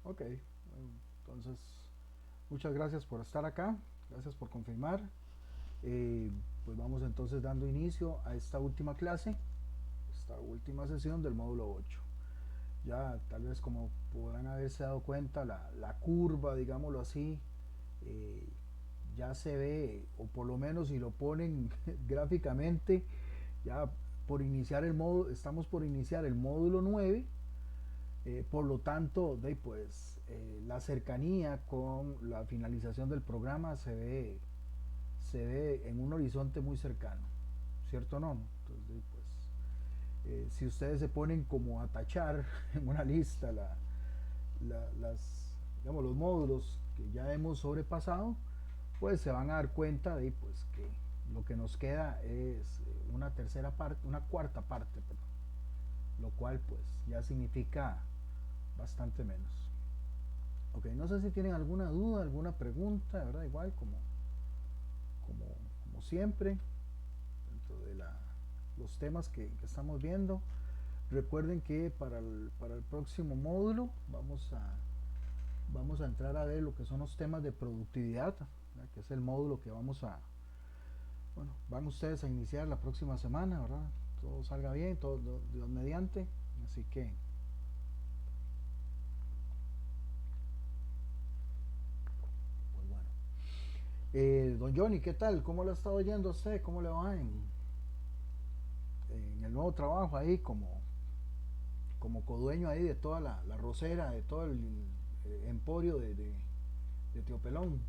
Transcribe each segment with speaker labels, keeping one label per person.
Speaker 1: Ok, entonces muchas gracias por estar acá, gracias por confirmar. Eh, pues vamos entonces dando inicio a esta última clase, esta última sesión del módulo 8. Ya tal vez como podrán haberse dado cuenta, la curva, digámoslo así, eh, ya se ve, o por lo menos si lo ponen gráficamente, ya por iniciar el módulo, estamos por iniciar el módulo 9. Por lo tanto, la cercanía con la finalización del programa se ve en un horizonte muy cercano, ¿cierto o no? Entonces, si ustedes se ponen como a tachar en una lista digamos, los módulos que ya hemos sobrepasado, pues se van a dar cuenta de que lo que nos queda es una tercera parte, una cuarta parte, perdón, lo cual pues ya significa bastante menos. Ok, no sé si tienen alguna duda, alguna pregunta, ¿verdad? Igual como, como siempre, dentro de los temas que estamos viendo. Recuerden que para el próximo módulo vamos a entrar a ver lo que son los temas de productividad, ¿verdad? Que es el módulo que bueno, van ustedes a iniciar la próxima semana, ¿verdad? Todo salga bien, todo Dios mediante. Así que, pues bueno. Don Johnny, ¿qué tal? ¿Cómo le ha estado yendo a usted? ¿Cómo le va en el nuevo trabajo ahí como codueño ahí de toda la rosera, de todo el emporio de Tío Pelón?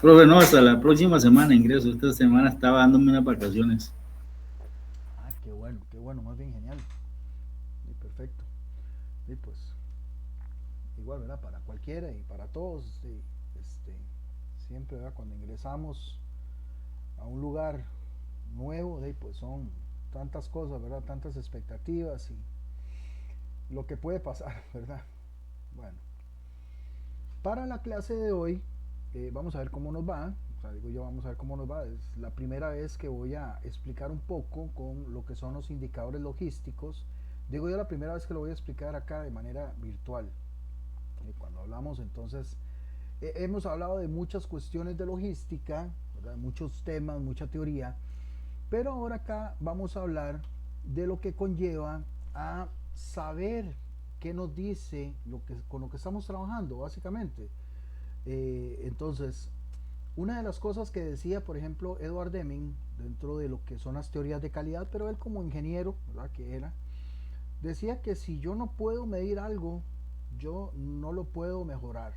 Speaker 2: Profe, no, hasta la próxima semana ingreso. Esta semana estaba dándome unas vacaciones.
Speaker 1: Ah, qué bueno, más bien genial. Y perfecto. Y pues, igual, ¿verdad? Para cualquiera y para todos, este, siempre, ¿verdad? Cuando ingresamos a un lugar nuevo, pues son tantas cosas, ¿verdad? Tantas expectativas y lo que puede pasar, ¿verdad? Bueno, para la clase de hoy, vamos a ver cómo nos va. O sea, digo yo, vamos a ver cómo nos va. Es la primera vez que voy a explicar un poco con lo que son los indicadores logísticos. Digo yo, la primera vez que lo voy a explicar acá de manera virtual. Cuando hablamos, entonces, hemos hablado de muchas cuestiones de logística, ¿verdad? Muchos temas, mucha teoría. Pero ahora acá vamos a hablar de lo que conlleva a saber qué nos dice con lo que estamos trabajando, básicamente. Entonces, una de las cosas que decía, por ejemplo, Edward Deming, dentro de lo que son las teorías de calidad, pero él como ingeniero, ¿verdad? Que era, decía que si yo no puedo medir algo, yo no lo puedo mejorar.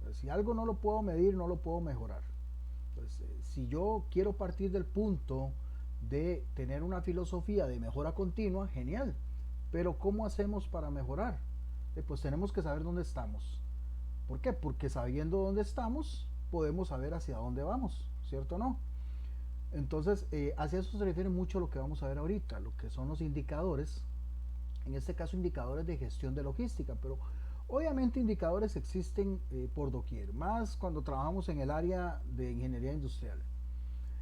Speaker 1: O sea, si algo no lo puedo medir, no lo puedo mejorar. Pues, si yo quiero partir del punto de tener una filosofía de mejora continua, genial. Pero ¿cómo hacemos para mejorar? Pues tenemos que saber dónde estamos. ¿Por qué? Porque sabiendo dónde estamos, podemos saber hacia dónde vamos, ¿cierto o no? Entonces, hacia eso se refiere mucho lo que vamos a ver ahorita, lo que son los indicadores, en este caso indicadores de gestión de logística, pero obviamente indicadores existen por doquier, más cuando trabajamos en el área de ingeniería industrial.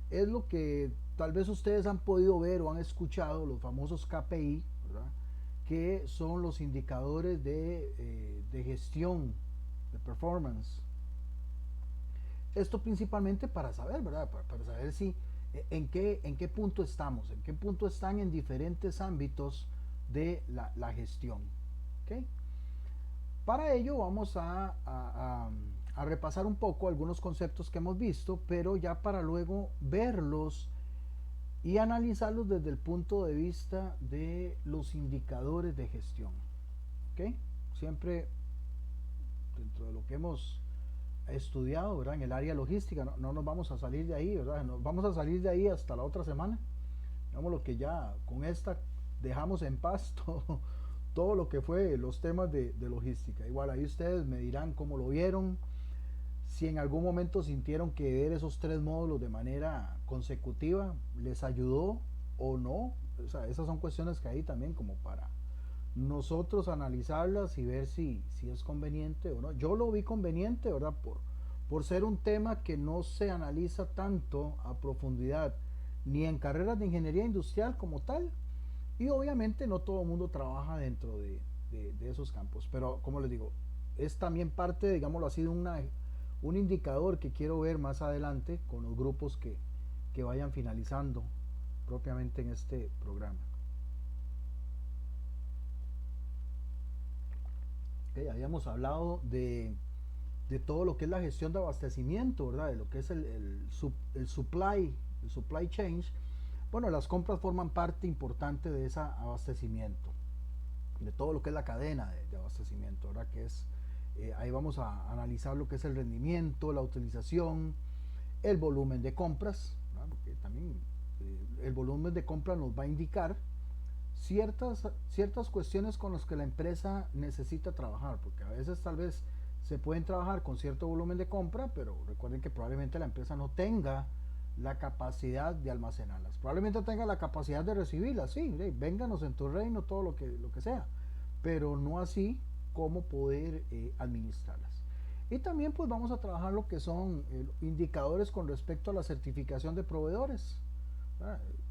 Speaker 1: Es lo que tal vez ustedes han podido ver o han escuchado, los famosos KPI, ¿verdad? Que son los indicadores de gestión, de performance. Esto principalmente para saber, ¿verdad? Para saber si en qué punto estamos, en qué punto están en diferentes ámbitos de la gestión. ¿Okay? Para ello vamos a repasar un poco algunos conceptos que hemos visto, pero ya para luego verlos y analizarlos desde el punto de vista de los indicadores de gestión. ¿Okay? Siempre dentro de lo que hemos estudiado, ¿verdad? En el área logística, no nos vamos a salir de ahí, ¿verdad? Nos vamos a salir de ahí hasta la otra semana. Digamos lo que ya con esta dejamos en paz todo lo que fue los temas de logística. Igual ahí ustedes me dirán cómo lo vieron, si en algún momento sintieron que ver esos tres módulos de manera consecutiva les ayudó o no. O sea, esas son cuestiones que hay también como para nosotros analizarlas y ver si es conveniente o no. Yo lo vi conveniente, ¿verdad? Por ser un tema que no se analiza tanto a profundidad, ni en carreras de ingeniería industrial como tal, y obviamente no todo el mundo trabaja dentro de esos campos. Pero como les digo, es también parte, digámoslo así, de un indicador que quiero ver más adelante con los grupos que vayan finalizando propiamente en este programa. Okay, habíamos hablado de todo lo que es la gestión de abastecimiento, ¿verdad? De lo que es el supply chain. Bueno, las compras forman parte importante de ese abastecimiento, de todo lo que es la cadena de abastecimiento, ¿verdad? Que es, ahí vamos a analizar lo que es el rendimiento, la utilización, el volumen de compras, ¿verdad? Porque también el volumen de compras nos va a indicar ciertas cuestiones con las que la empresa necesita trabajar, porque a veces tal vez se pueden trabajar con cierto volumen de compra, pero recuerden que probablemente la empresa no tenga la capacidad de almacenarlas. Probablemente tenga la capacidad de recibirlas, sí, vénganos en tu reino, todo lo que sea, pero no así como poder administrarlas. Y también pues vamos a trabajar lo que son indicadores con respecto a la certificación de proveedores.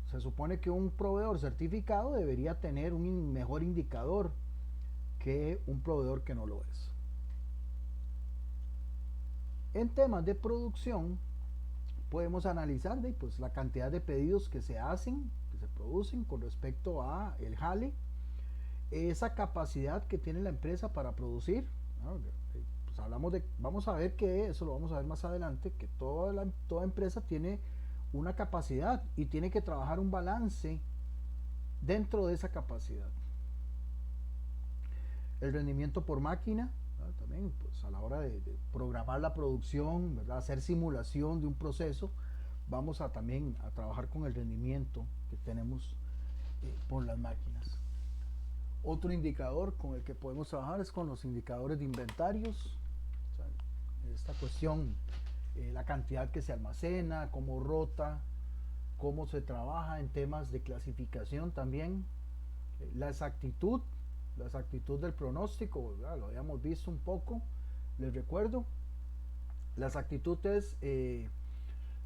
Speaker 1: Se supone que un proveedor certificado debería tener un mejor indicador que un proveedor que no lo es. En temas de producción, podemos analizar pues, la cantidad de pedidos que se hacen, que se producen con respecto a el jale, esa capacidad que tiene la empresa para producir, ¿no? Pues vamos a ver que eso lo vamos a ver más adelante, que toda empresa tiene una capacidad y tiene que trabajar un balance dentro de esa capacidad. El rendimiento por máquina, ¿verdad? También pues a la hora de programar la producción, ¿verdad? Hacer simulación de un proceso, vamos a también a trabajar con el rendimiento que tenemos por las máquinas. Otro indicador con el que podemos trabajar es con los indicadores de inventarios. O sea, esta cuestión, la cantidad que se almacena, cómo rota, cómo se trabaja en temas de clasificación también, la exactitud del pronóstico, ¿verdad? Lo habíamos visto un poco, les recuerdo. La exactitud es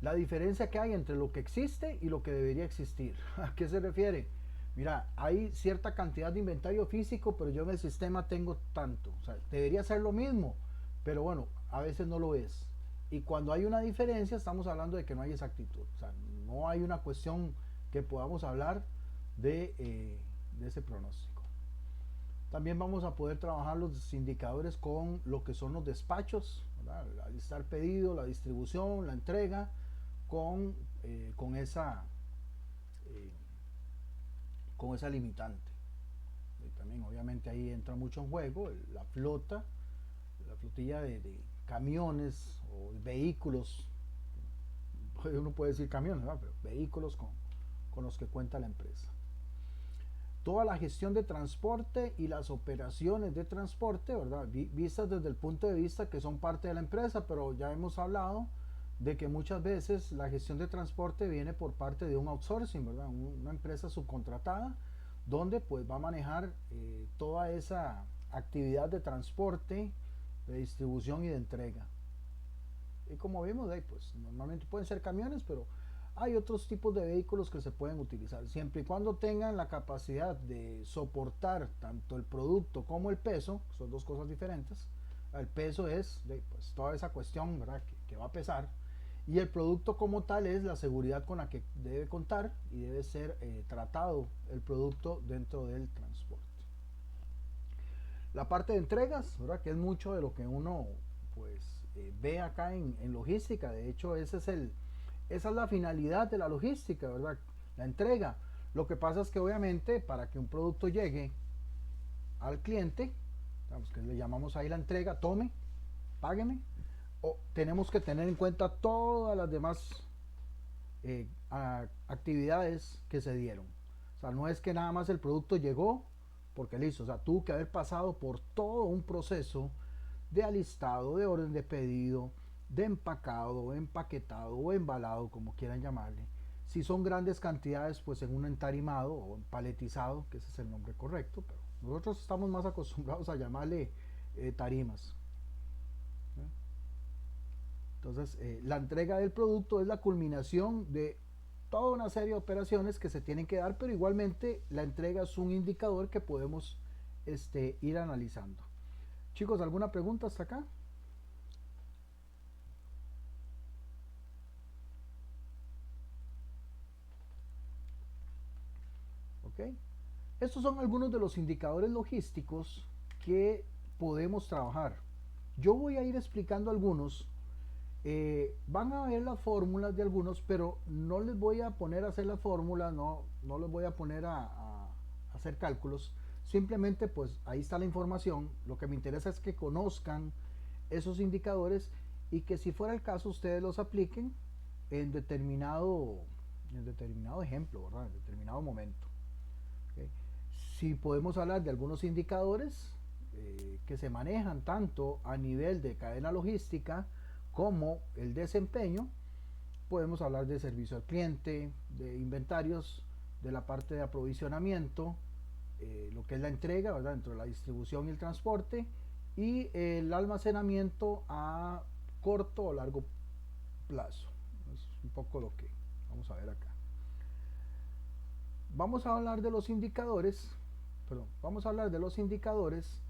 Speaker 1: la diferencia que hay entre lo que existe y lo que debería existir. ¿A qué se refiere? Mira, hay cierta cantidad de inventario físico, pero yo en el sistema tengo tanto. O sea, debería ser lo mismo, pero bueno, a veces no lo es. Y cuando hay una diferencia, estamos hablando de que no hay exactitud. O sea, no hay una cuestión que podamos hablar de ese pronóstico. También vamos a poder trabajar los indicadores con lo que son los despachos, ¿verdad? Alistar pedido, la distribución, la entrega, con esa limitante. Y también obviamente ahí entra mucho en juego la flotilla de camiones o vehículos, uno puede decir camiones, ¿verdad? Pero vehículos con los que cuenta la empresa. Toda la gestión de transporte y las operaciones de transporte, ¿verdad? Vistas desde el punto de vista que son parte de la empresa, pero ya hemos hablado de que muchas veces la gestión de transporte viene por parte de un outsourcing, ¿verdad? Una empresa subcontratada donde pues va a manejar toda esa actividad de transporte, de distribución y de entrega. Y como vimos, pues normalmente pueden ser camiones, pero hay otros tipos de vehículos que se pueden utilizar, siempre y cuando tengan la capacidad de soportar tanto el producto como el peso, son dos cosas diferentes. El peso es pues, toda esa cuestión, ¿verdad? que va a pesar, y el producto como tal es la seguridad con la que debe contar y debe ser tratado el producto dentro del transporte. La parte de entregas, ¿verdad? Que es mucho de lo que uno pues ve acá en logística. De hecho, esa es la finalidad de la logística, ¿verdad? La entrega. Lo que pasa es que obviamente para que un producto llegue al cliente, digamos que le llamamos ahí la entrega, tome, págueme, tenemos que tener en cuenta todas las demás actividades que se dieron. O sea, no es que nada más el producto llegó porque listo, o sea, tuvo que haber pasado por todo un proceso de alistado, de orden de pedido, de empacado, empaquetado o embalado, como quieran llamarle. Si son grandes cantidades, pues en un entarimado o paletizado, que ese es el nombre correcto, pero nosotros estamos más acostumbrados a llamarle tarimas. Entonces, la entrega del producto es la culminación de toda una serie de operaciones que se tienen que dar, pero igualmente la entrega es un indicador que podemos ir analizando. Chicos, ¿alguna pregunta hasta acá? ¿Ok? Estos son algunos de los indicadores logísticos que podemos trabajar. Yo voy a ir explicando algunos. Van a ver las fórmulas de algunos, pero no les voy a poner a hacer las fórmulas, no les voy a poner a hacer cálculos. Simplemente, pues ahí está la información. Lo que me interesa es que conozcan esos indicadores y que si fuera el caso ustedes los apliquen en determinado ejemplo, ¿verdad? En determinado momento. ¿Okay? Si podemos hablar de algunos indicadores que se manejan tanto a nivel de cadena logística como el desempeño, podemos hablar de servicio al cliente, de inventarios, de la parte de aprovisionamiento, lo que es la entrega, ¿verdad? Dentro de la distribución y el transporte, y el almacenamiento a corto o largo plazo. Es un poco lo que vamos a ver acá. Vamos a hablar de los indicadores, vamos a hablar de los indicadores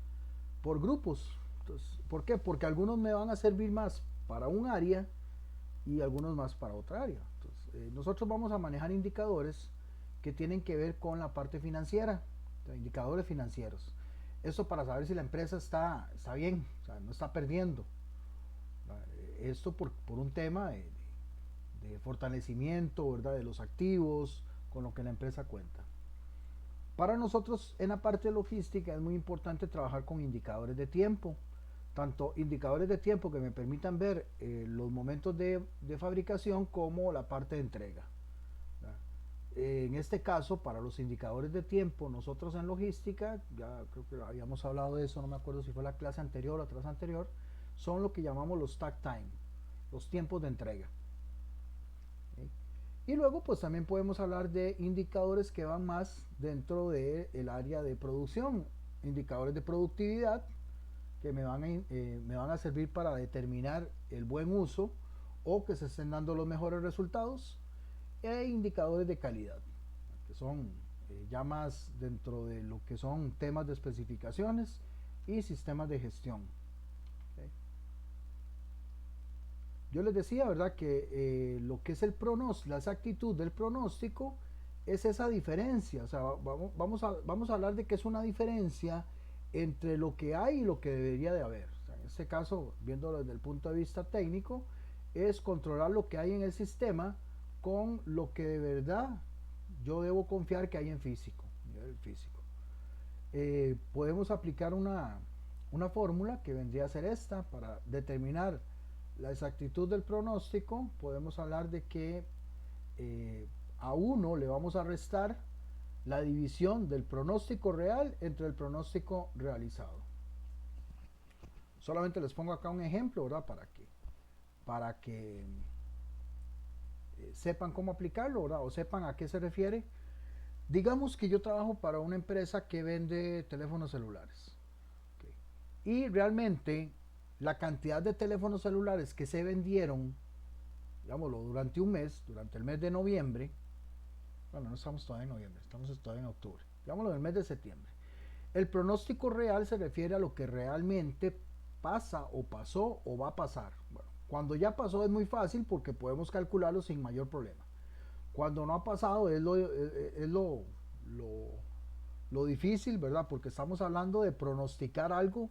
Speaker 1: por grupos. Entonces, ¿por qué? Porque algunos me van a servir más para un área y algunos más para otra área. Entonces, nosotros vamos a manejar indicadores que tienen que ver con la parte financiera, indicadores financieros. Eso para saber si la empresa está bien, o sea, no está perdiendo. Esto por un tema de fortalecimiento, ¿verdad? De los activos con lo que la empresa cuenta. Para nosotros en la parte logística es muy importante trabajar con indicadores de tiempo, tanto indicadores de tiempo que me permitan ver los momentos de fabricación como la parte de entrega. En este caso, para los indicadores de tiempo, nosotros en logística, ya creo que habíamos hablado de eso, no me acuerdo si fue la clase anterior o la clase anterior, son lo que llamamos los takt time, los tiempos de entrega. ¿Sí? Y luego pues también podemos hablar de indicadores que van más dentro del área de producción, indicadores de productividad que me van a servir para determinar el buen uso o que se estén dando los mejores resultados, e indicadores de calidad, que son ya más dentro de lo que son temas de especificaciones y sistemas de gestión. ¿Okay? Yo les decía, ¿verdad?, que lo que es el pronóstico, la exactitud del pronóstico es esa diferencia. O sea, vamos a hablar de que es una diferencia entre lo que hay y lo que debería de haber. O sea, en este caso, viéndolo desde el punto de vista técnico, es controlar lo que hay en el sistema con lo que de verdad yo debo confiar que hay en físico. Podemos aplicar una fórmula que vendría a ser esta para determinar la exactitud del pronóstico. Podemos hablar de que a 1 le vamos a restar la división del pronóstico real entre el pronóstico realizado. Solamente les pongo acá un ejemplo, ¿verdad? Para que sepan cómo aplicarlo, ¿verdad? O sepan a qué se refiere. Digamos que yo trabajo para una empresa que vende teléfonos celulares. Okay. Y realmente la cantidad de teléfonos celulares que se vendieron, digámoslo, durante un mes, durante el mes de noviembre, bueno, no estamos todavía en noviembre, estamos todavía en octubre, digámoslo, en el mes de septiembre. El pronóstico real se refiere a lo que realmente pasa o pasó o va a pasar. Bueno, cuando ya pasó es muy fácil porque podemos calcularlo sin mayor problema. Cuando no ha pasado es lo difícil, ¿verdad? Porque estamos hablando de pronosticar algo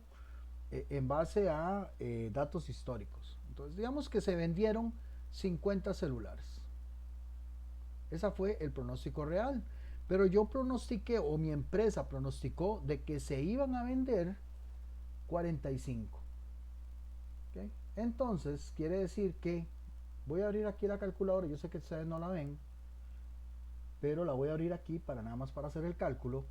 Speaker 1: en base a datos históricos. Entonces, digamos que se vendieron 50 celulares. Ese fue el pronóstico real. Pero yo pronostiqué, o mi empresa pronosticó, de que se iban a vender 45. ¿Okay? Entonces, quiere decir que, voy a abrir aquí la calculadora, yo sé que ustedes no la ven, pero la voy a abrir aquí para nada más para hacer el cálculo.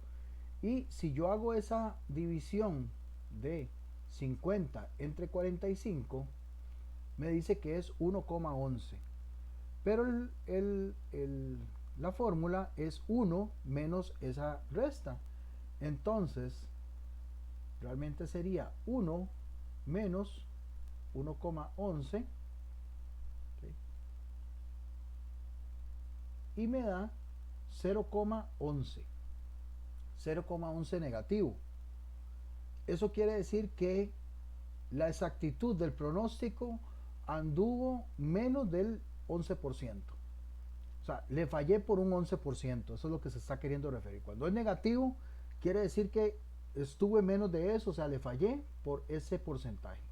Speaker 1: Y si yo hago esa división de 50 entre 45, me dice que es 1,11. Pero la fórmula es 1 menos esa resta. Entonces, realmente sería 1 menos 1,11. ¿Okay? Y me da 0,11. 0,11 negativo. eso quiere decir que la exactitud del pronóstico anduvo menos del 11%. O sea, le fallé por un 11%. Eso es lo que se está queriendo referir. Cuando es negativo, quiere decir que estuve menos de eso, o sea, le fallé por ese porcentaje.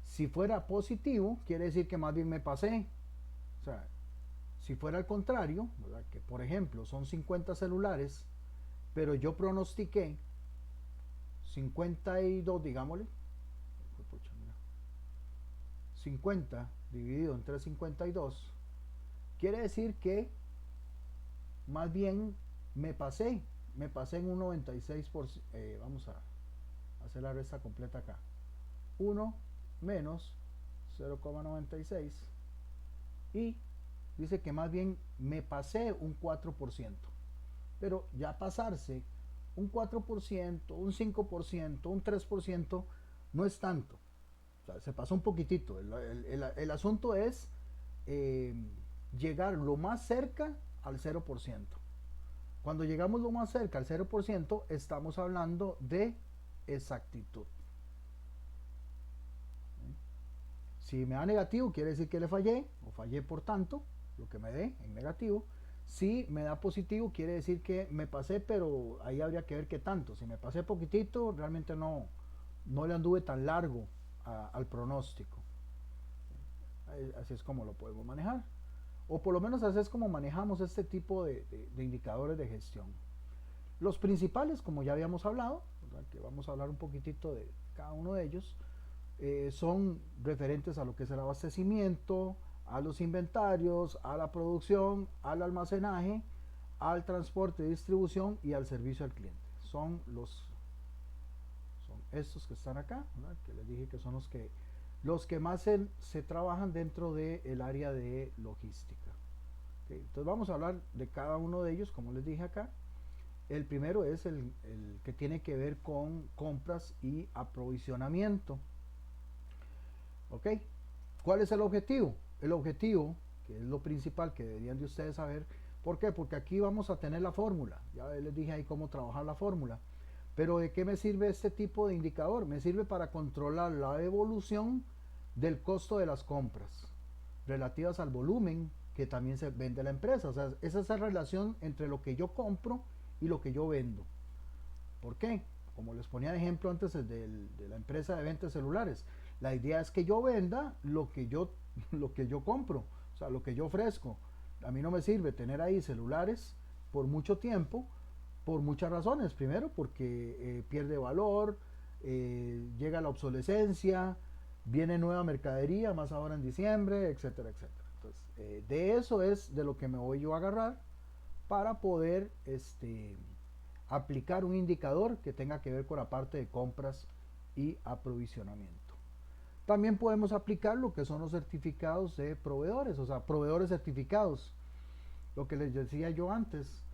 Speaker 1: Si fuera positivo, quiere decir que más bien me pasé. O sea, si fuera al contrario, ¿verdad? Que por ejemplo son 50 celulares, pero yo pronostiqué 52, digámosle, 50 dividido entre 52, quiere decir que más bien me pasé en un 96%. Vamos a hacer la resta completa acá. 1 menos 0,96 y dice que más bien me pasé un 4%. Pero ya pasarse un 4%, un 5%, un 3% no es tanto. O sea, se pasó un poquitito. El asunto es llegar lo más cerca al 0%. Cuando llegamos lo más cerca al 0%, estamos hablando de exactitud. Si me da negativo, quiere decir que le fallé, o fallé por tanto, lo que me dé en negativo. Si me da positivo, quiere decir que me pasé, pero ahí habría que ver qué tanto. Si me pasé poquitito, realmente no le anduve tan largo al pronóstico. Así es como lo podemos manejar. O por lo menos así es como manejamos este tipo de indicadores de gestión. Los principales, como ya habíamos hablado, ¿verdad? Que vamos a hablar un poquitito de cada uno de ellos, son referentes a lo que es el abastecimiento, a los inventarios, a la producción, al almacenaje, al transporte y distribución y al servicio al cliente. Son estos que están acá, ¿verdad? Que les dije que son los que más se trabajan dentro del área de logística. Okay, entonces vamos a hablar de cada uno de ellos, como les dije acá. El primero es el que tiene que ver con compras y aprovisionamiento. ¿Ok? ¿Cuál es el objetivo? El objetivo, que es lo principal que deberían de ustedes saber. ¿Por qué? Porque aquí vamos a tener la fórmula. Ya les dije ahí cómo trabajar la fórmula. Pero ¿de qué me sirve este tipo de indicador? Me sirve para controlar la evolución del costo de las compras relativas al volumen que también se vende la empresa. O sea, es esa relación entre lo que yo compro y lo que yo vendo. ¿Por qué? Como les ponía de ejemplo antes de la empresa de ventas celulares. La idea es que yo venda lo que yo compro, o sea, lo que yo ofrezco. A mí no me sirve tener ahí celulares por mucho tiempo, por muchas razones. Primero, porque pierde valor, llega la obsolescencia, viene nueva mercadería, más ahora en diciembre, etcétera, etcétera. Entonces, de eso es de lo que me voy yo a agarrar para poder aplicar un indicador que tenga que ver con la parte de compras y aprovisionamiento. También podemos aplicar lo que son los certificados de proveedores, o sea, proveedores certificados. Lo que les decía yo antes,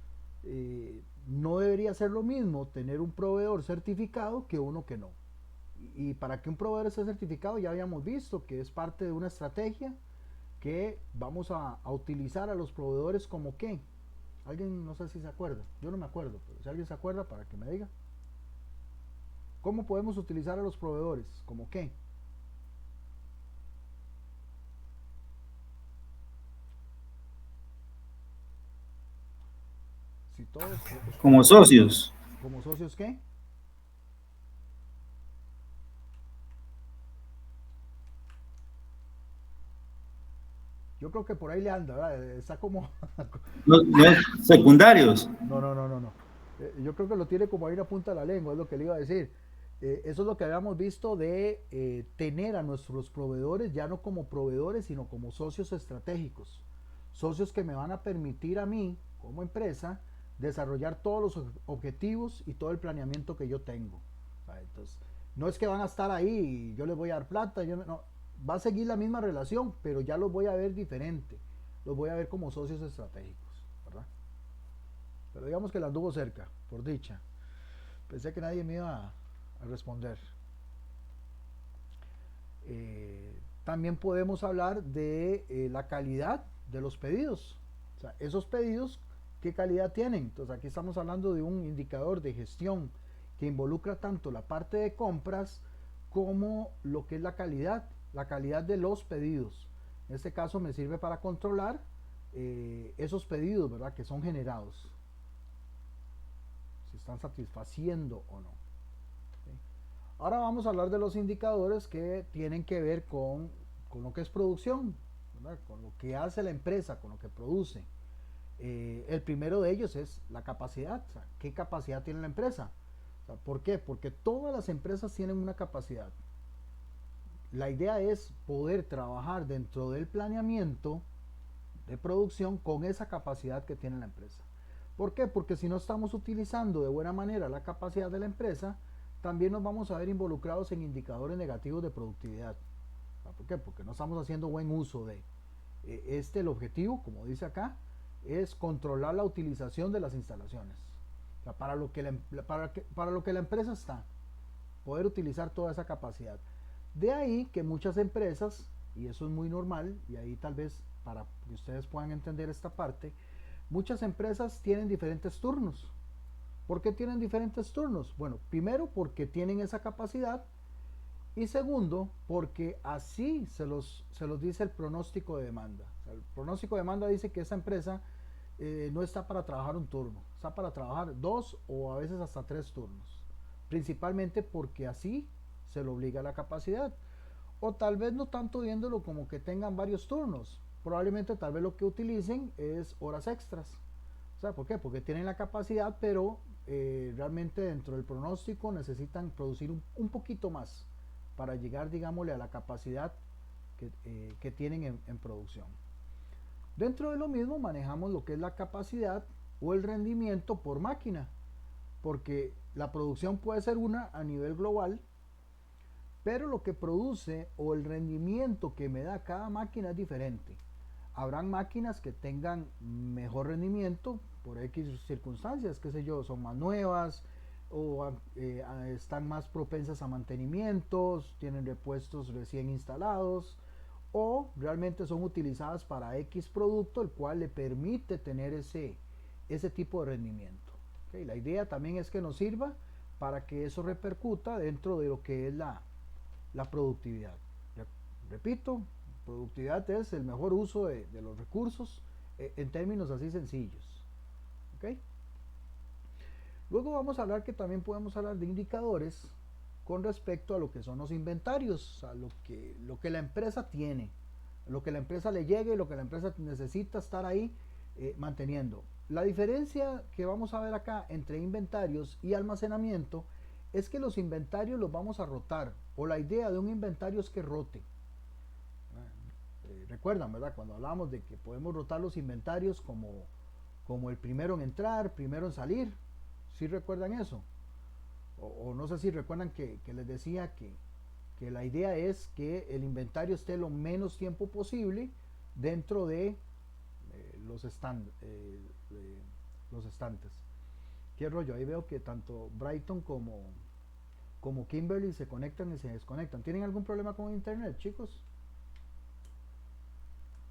Speaker 1: no debería ser lo mismo tener un proveedor certificado que uno que no. Y para que un proveedor esté certificado ya habíamos visto que es parte de una estrategia que vamos a utilizar a los proveedores como qué. Alguien no sé si se acuerda, yo no me acuerdo, pero si alguien se acuerda para que me diga. ¿Cómo podemos utilizar a los proveedores? ¿Como qué? Si todos
Speaker 2: Como socios.
Speaker 1: como socios, ¿qué? Yo creo que por ahí le anda, ¿verdad? Está como...
Speaker 2: No, secundarios.
Speaker 1: No. Yo creo que lo tiene como ahí en la punta de la lengua, es lo que le iba a decir. Eso es lo que habíamos visto de tener a nuestros proveedores ya no como proveedores, sino como socios estratégicos. Socios que me van a permitir a mí, como empresa, desarrollar todos los objetivos y todo el planeamiento que yo tengo. Entonces, no es que van a estar ahí y yo les voy a dar plata, no, va a seguir la misma relación, pero ya los voy a ver diferente. Los voy a ver como socios estratégicos, ¿verdad? Pero digamos que la anduvo cerca, por dicha. Pensé que nadie me iba a responder. También podemos hablar de la calidad de los pedidos. O sea, esos pedidos, ¿qué calidad tienen? Entonces aquí estamos hablando de un indicador de gestión que involucra tanto la parte de compras como lo que es la calidad de los pedidos. En este caso me sirve para controlar esos pedidos, ¿verdad?, que son generados, si están satisfaciendo o no. ¿Sí? Ahora vamos a hablar de los indicadores que tienen que ver con lo que es producción, ¿verdad?, con lo que hace la empresa, con lo que produce. El primero de ellos es la capacidad. O sea, ¿qué capacidad tiene la empresa? O sea, ¿por qué? Porque todas las empresas tienen una capacidad. La idea es poder trabajar dentro del planeamiento de producción con esa capacidad que tiene la empresa. ¿Por qué? Porque si no estamos utilizando de buena manera la capacidad de la empresa, también nos vamos a ver involucrados en indicadores negativos de productividad. ¿Por qué? Porque no estamos haciendo buen uso de el objetivo, como dice acá, es controlar la utilización de las instalaciones. O sea, para lo que la empresa está, poder utilizar toda esa capacidad. De ahí que muchas empresas, y eso es muy normal, y ahí tal vez para que ustedes puedan entender esta parte, muchas empresas tienen diferentes turnos. ¿Por qué tienen diferentes turnos? Bueno, primero porque tienen esa capacidad, y segundo porque así se los dice el pronóstico de demanda. O sea, el pronóstico de demanda dice que esa empresa no está para trabajar un turno, está para trabajar 2 o a veces hasta 3 turnos, principalmente porque así se lo obliga a la capacidad. O tal vez no tanto viéndolo como que tengan varios turnos, probablemente tal vez lo que utilicen es horas extras. O sea, ¿por qué? Porque tienen la capacidad, pero realmente dentro del pronóstico necesitan producir un poquito más para llegar, digámosle, a la capacidad que tienen en producción. Dentro de lo mismo manejamos lo que es la capacidad o el rendimiento por máquina, porque la producción puede ser una a nivel global, pero lo que produce o el rendimiento que me da cada máquina es diferente. Habrán máquinas que tengan mejor rendimiento por X circunstancias, qué sé yo, son más nuevas o están más propensas a mantenimientos, tienen repuestos recién instalados, o realmente son utilizadas para X producto, el cual le permite tener ese tipo de rendimiento. ¿Okay? La idea también es que nos sirva para que eso repercuta dentro de lo que es la productividad. Repito, productividad es el mejor uso de los recursos en términos así sencillos. ¿Okay? Luego vamos a hablar que también podemos hablar de indicadores con respecto a lo que son los inventarios, a lo que la empresa tiene, lo que la empresa le llegue, lo que la empresa necesita estar ahí manteniendo. La diferencia que vamos a ver acá entre inventarios y almacenamiento es que los inventarios los vamos a rotar, o la idea de un inventario es que rote. Recuerdan, ¿verdad? Cuando hablamos de que podemos rotar los inventarios como el primero en entrar, primero en salir, ¿sí recuerdan eso? O no sé si recuerdan que les decía que la idea es que el inventario esté lo menos tiempo posible dentro de los estantes. ¿Qué rollo? Ahí veo que tanto Brighton como Kimberly se conectan y se desconectan. ¿Tienen algún problema con internet, chicos?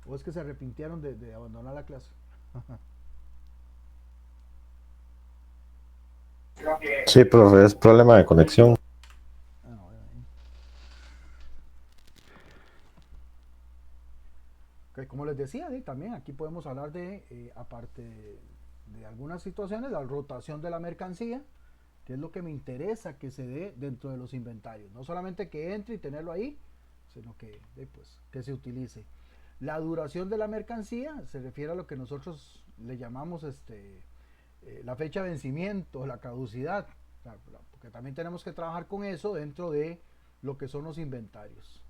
Speaker 1: ¿O es que se arrepintieron de abandonar la clase?
Speaker 3: Sí, profe, es problema de conexión.
Speaker 1: Okay, como les decía, también aquí podemos hablar de, aparte de algunas situaciones, la rotación de la mercancía, que es lo que me interesa que se dé dentro de los inventarios. No solamente que entre y tenerlo ahí, sino que, pues, que se utilice. La duración de la mercancía se refiere a lo que nosotros le llamamos la fecha de vencimiento, la caducidad, porque también tenemos que trabajar con eso dentro de lo que son los inventarios.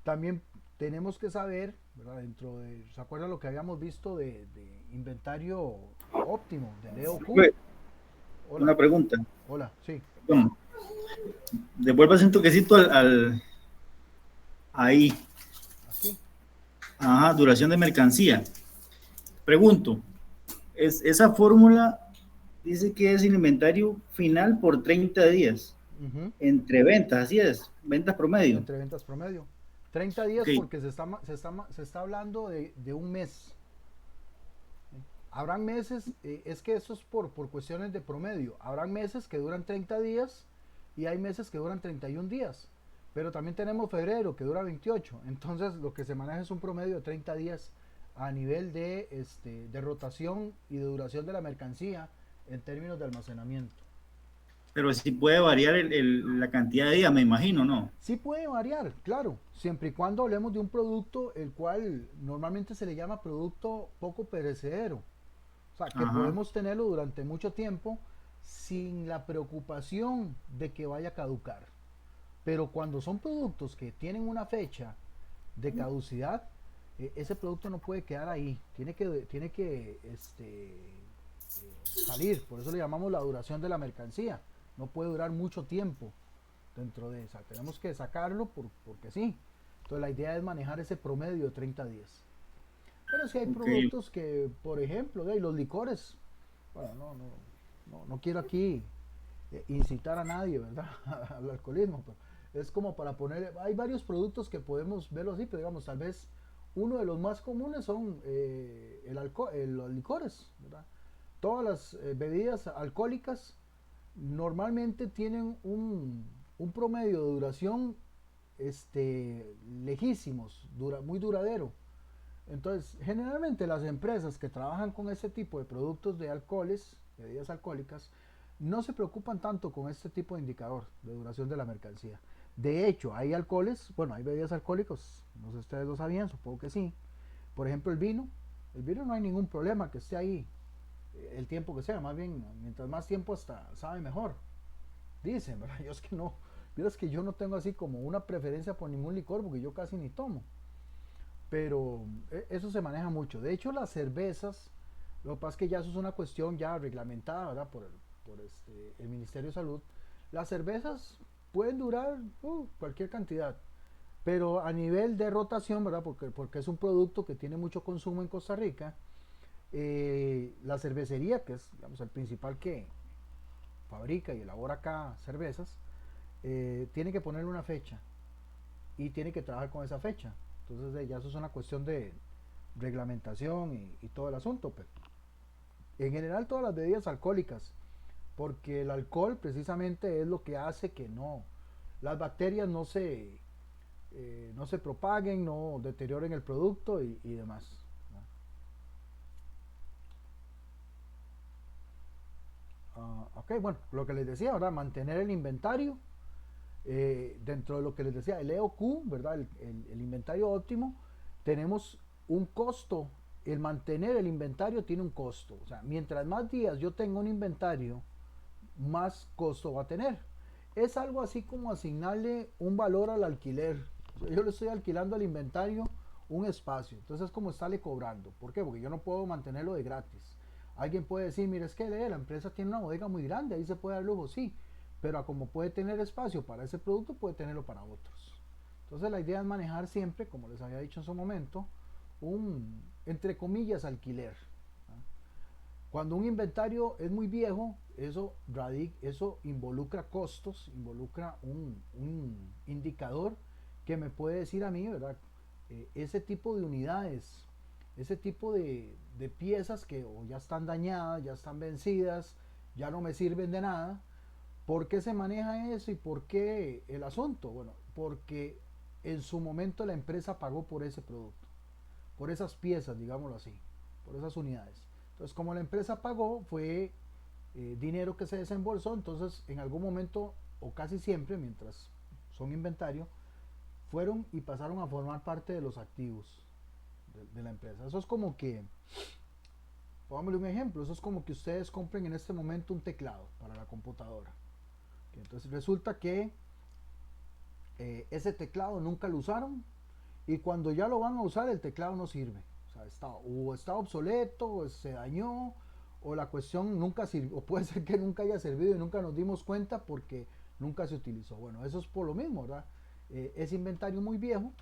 Speaker 1: También tenemos que saber, ¿verdad? Dentro de, ¿se acuerdan lo que habíamos visto de inventario óptimo, de EOQ?
Speaker 2: Hola. Una pregunta.
Speaker 1: Hola, sí.
Speaker 2: Bueno, devuélvase un toquecito ahí.
Speaker 1: Aquí.
Speaker 2: Ajá, duración de mercancía. Pregunto, esa fórmula dice que es el inventario final por 30 días. Entre ventas, así es, ventas promedio.
Speaker 1: Entre ventas promedio. 30 días, okay. Porque se está hablando de un mes. Habrán meses, es que eso es por cuestiones de promedio. Habrán meses que duran 30 días y hay meses que duran 31 días. Pero también tenemos febrero que dura 28. Entonces lo que se maneja es un promedio de 30 días a nivel de rotación y de duración de la mercancía en términos de almacenamiento.
Speaker 2: Pero sí puede variar la cantidad de días, me imagino, ¿no?
Speaker 1: Sí puede variar, claro, siempre y cuando hablemos de un producto el cual normalmente se le llama producto poco perecedero. O sea, que
Speaker 2: Ajá.
Speaker 1: podemos tenerlo durante mucho tiempo sin la preocupación de que vaya a caducar. Pero cuando son productos que tienen una fecha de caducidad, ese producto no puede quedar ahí. Tiene que salir. Por eso le llamamos la duración de la mercancía. No puede durar mucho tiempo dentro de esa. Tenemos que sacarlo porque sí. Entonces la idea es manejar ese promedio de 30 días. Pero si hay
Speaker 2: Ok,
Speaker 1: productos que, por ejemplo, los licores, bueno, no quiero aquí incitar a nadie, ¿verdad? Al alcoholismo, pero es como para poner, hay varios productos que podemos verlo así, pero digamos, tal vez uno de los más comunes son los licores, ¿verdad? Todas las bebidas alcohólicas normalmente tienen un promedio de duración lejísimos, muy duradero. Entonces, generalmente las empresas que trabajan con este tipo de productos de alcoholes, bebidas alcohólicas, no se preocupan tanto con este tipo de indicador de duración de la mercancía. De hecho, hay alcoholes, bueno, hay bebidas alcohólicas, no sé si ustedes lo sabían, supongo que sí. Por ejemplo, el vino no hay ningún problema que esté ahí el tiempo que sea, más bien, mientras más tiempo hasta sabe mejor. Dicen, ¿verdad? Yo es que no, es que yo no tengo así como una preferencia por ningún licor porque yo casi ni tomo. Pero eso se maneja mucho. De hecho, las cervezas, lo que pasa es que ya eso es una cuestión ya reglamentada, ¿verdad? El Ministerio de Salud. Las cervezas pueden durar cualquier cantidad, pero a nivel de rotación, ¿verdad? Porque es un producto que tiene mucho consumo en Costa Rica. La cervecería, que es digamos, el principal que fabrica y elabora acá cervezas, tiene que ponerle una fecha y tiene que trabajar con esa fecha. Entonces ya eso es una cuestión de reglamentación y todo el asunto. Pero en general todas las bebidas alcohólicas, porque el alcohol precisamente es lo que hace que las bacterias no se propaguen, no deterioren el producto y demás. Ok, bueno, lo que les decía, ahora mantener el inventario dentro de lo que les decía, el EOQ, ¿verdad? El inventario óptimo, tenemos un costo. El mantener el inventario tiene un costo. O sea, mientras más días yo tengo un inventario, más costo va a tener. Es algo así como asignarle un valor al alquiler. Yo le estoy alquilando al inventario un espacio. Entonces es como estarle cobrando. ¿Por qué? Porque yo no puedo mantenerlo de gratis. Alguien puede decir, mira, es que la empresa tiene una bodega muy grande, ahí se puede dar lujo, sí, pero a como puede tener espacio para ese producto, puede tenerlo para otros. Entonces la idea es manejar siempre, como les había dicho en su momento, entre comillas, alquiler. Cuando un inventario es muy viejo, eso involucra costos, involucra un indicador que me puede decir a mí, ¿verdad? Ese tipo de unidades, ese tipo de piezas que o ya están dañadas, ya están vencidas, ya no me sirven de nada. ¿Por qué se maneja eso y por qué el asunto? Bueno, porque en su momento la empresa pagó por ese producto, por esas piezas, digámoslo así, por esas unidades. Entonces, como la empresa pagó, fue dinero que se desembolsó, entonces en algún momento, o casi siempre, mientras son inventario, fueron y pasaron a formar parte de los activos de la empresa. Eso es como que, pongámosle un ejemplo, eso es como que ustedes compren en este momento un teclado para la computadora. Entonces resulta que ese teclado nunca lo usaron y cuando ya lo van a usar el teclado no sirve. O sea, está obsoleto, o se dañó, o la cuestión nunca sirvió, o puede ser que nunca haya servido y nunca nos dimos cuenta porque nunca se utilizó. Bueno, eso es por lo mismo, ¿verdad? Es inventario muy viejo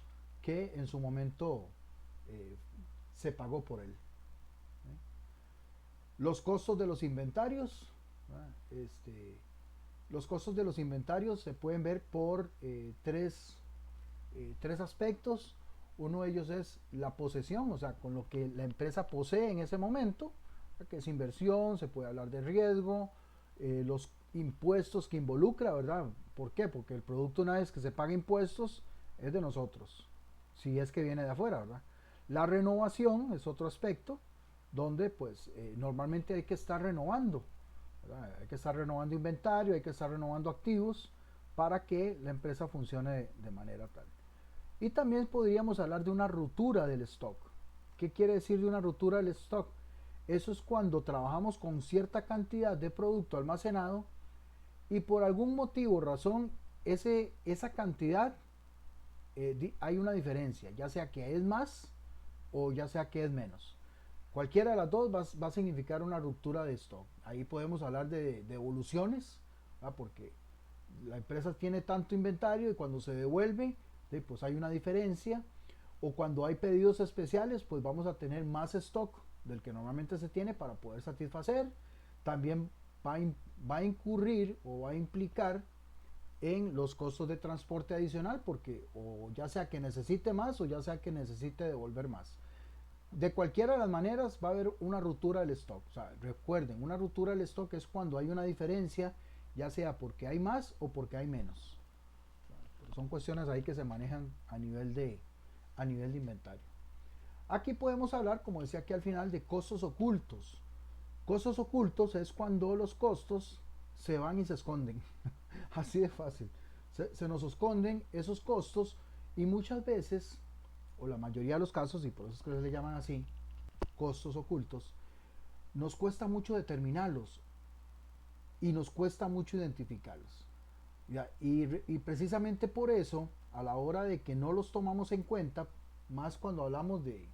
Speaker 1: que en su momento eh, se pagó por él. Los costos de los inventarios, ¿verdad? Los costos de los inventarios se pueden ver por tres aspectos. Uno de ellos es la posesión, o sea, con lo que la empresa posee en ese momento, que es inversión, se puede hablar de riesgo, los impuestos que involucra, ¿verdad? ¿Por qué? Porque el producto, una vez que se paga impuestos, es de nosotros, si es que viene de afuera, ¿verdad? La renovación es otro aspecto donde pues normalmente hay que estar renovando, ¿verdad? Hay que estar renovando inventario, hay que estar renovando activos para que la empresa funcione de manera tal. Y también podríamos hablar de una ruptura del stock. ¿Qué quiere decir de una ruptura del stock? Eso es cuando trabajamos con cierta cantidad de producto almacenado y por algún motivo o razón esa cantidad hay una diferencia, ya sea que es más o ya sea que es menos. Cualquiera de las dos va a significar una ruptura de stock. Ahí podemos hablar de devoluciones, ¿verdad? Porque la empresa tiene tanto inventario y cuando se devuelve, pues hay una diferencia. O cuando hay pedidos especiales, pues vamos a tener más stock del que normalmente se tiene para poder satisfacer. También va a incurrir o va a implicar en los costos de transporte adicional, porque o ya sea que necesite más o ya sea que necesite devolver más. De cualquiera de las maneras va a haber una ruptura del stock. O sea, recuerden, una ruptura del stock es cuando hay una diferencia, ya sea porque hay más o porque hay menos. Son cuestiones ahí que se manejan a nivel de inventario. Aquí podemos hablar, como decía aquí al final, de costos ocultos. Costos ocultos es cuando los costos se van y se esconden. Así de fácil. Se nos esconden esos costos y muchas veces, o la mayoría de los casos, y por eso es que se le llaman así, costos ocultos, nos cuesta mucho determinarlos y nos cuesta mucho identificarlos. Y precisamente por eso, a la hora de que no los tomamos en cuenta, más cuando hablamos de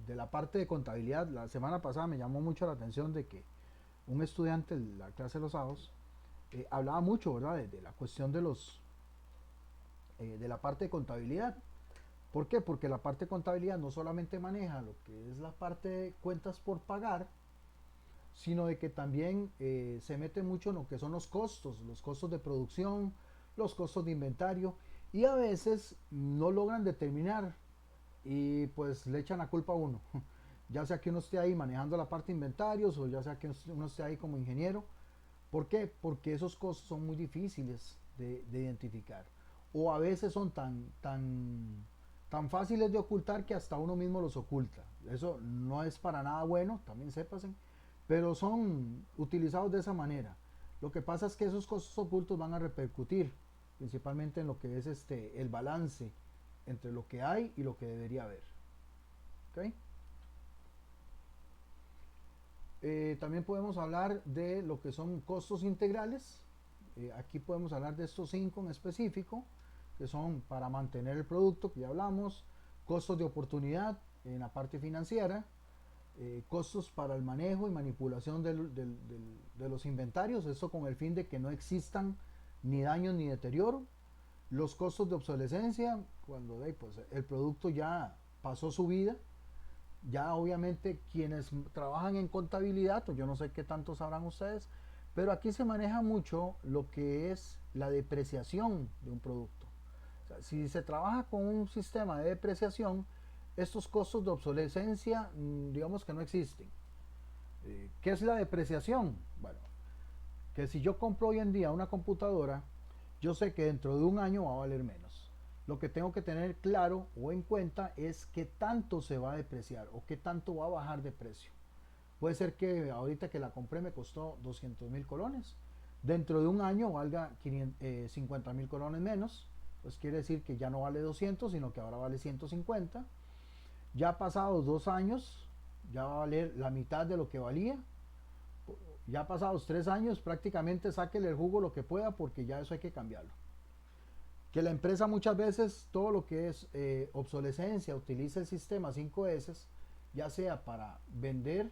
Speaker 1: la parte de contabilidad, la semana pasada me llamó mucho la atención de que un estudiante de la clase de los sábados hablaba mucho, ¿verdad?, de la cuestión de la parte de contabilidad. ¿Por qué? Porque la parte de contabilidad no solamente maneja lo que es la parte de cuentas por pagar, sino de que también se mete mucho en lo que son los costos de producción, los costos de inventario, y a veces no logran determinar y pues le echan la culpa a uno, ya sea que uno esté ahí manejando la parte de inventarios o ya sea que uno esté ahí como ingeniero. ¿Por qué? Porque esos costos son muy difíciles de identificar o a veces son tan fáciles de ocultar que hasta uno mismo los oculta. Eso no es para nada bueno, también sépasen, pero son utilizados de esa manera. Lo que pasa es que esos costos ocultos van a repercutir principalmente en lo que es el balance entre lo que hay y lo que debería haber. ¿Okay? También podemos hablar de lo que son costos integrales. Aquí podemos hablar de estos 5 en específico, que son para mantener el producto, que ya hablamos, costos de oportunidad en la parte financiera, costos para el manejo y manipulación de los inventarios, eso con el fin de que no existan ni daños ni deterioro, los costos de obsolescencia, cuando pues, el producto ya pasó su vida. Ya obviamente quienes trabajan en contabilidad, pues yo no sé qué tanto sabrán ustedes, pero aquí se maneja mucho lo que es la depreciación de un producto. O sea, si se trabaja con un sistema de depreciación, estos costos de obsolescencia, digamos que no existen. ¿Qué es la depreciación? Bueno, que si yo compro hoy en día una computadora, yo sé que dentro de un año va a valer menos. Lo que tengo que tener claro o en cuenta es qué tanto se va a depreciar o qué tanto va a bajar de precio. Puede ser que ahorita que la compré me costó 200.000 colones. Dentro de un año valga 50.000 colones menos. Pues quiere decir que ya no vale 200, sino que ahora vale 150. Ya pasados 2 años, ya va a valer la mitad de lo que valía. Ya pasados 3 años, prácticamente sáquele el jugo lo que pueda porque ya eso hay que cambiarlo. Que la empresa muchas veces todo lo que es obsolescencia utiliza el sistema 5S, ya sea para vender,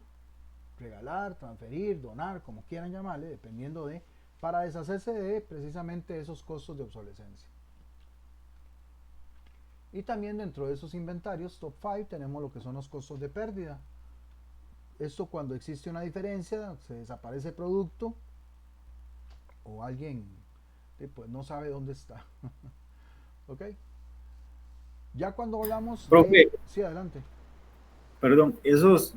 Speaker 1: regalar, transferir, donar, como quieran llamarle, dependiendo para deshacerse de precisamente esos costos de obsolescencia. Y también dentro de esos inventarios top 5 tenemos lo que son los costos de pérdida. Esto cuando existe una diferencia, se desaparece el producto o alguien pues no sabe dónde está. ¿Ok? Ya cuando hablamos
Speaker 2: Profe,
Speaker 1: sí, adelante.
Speaker 2: perdón, esos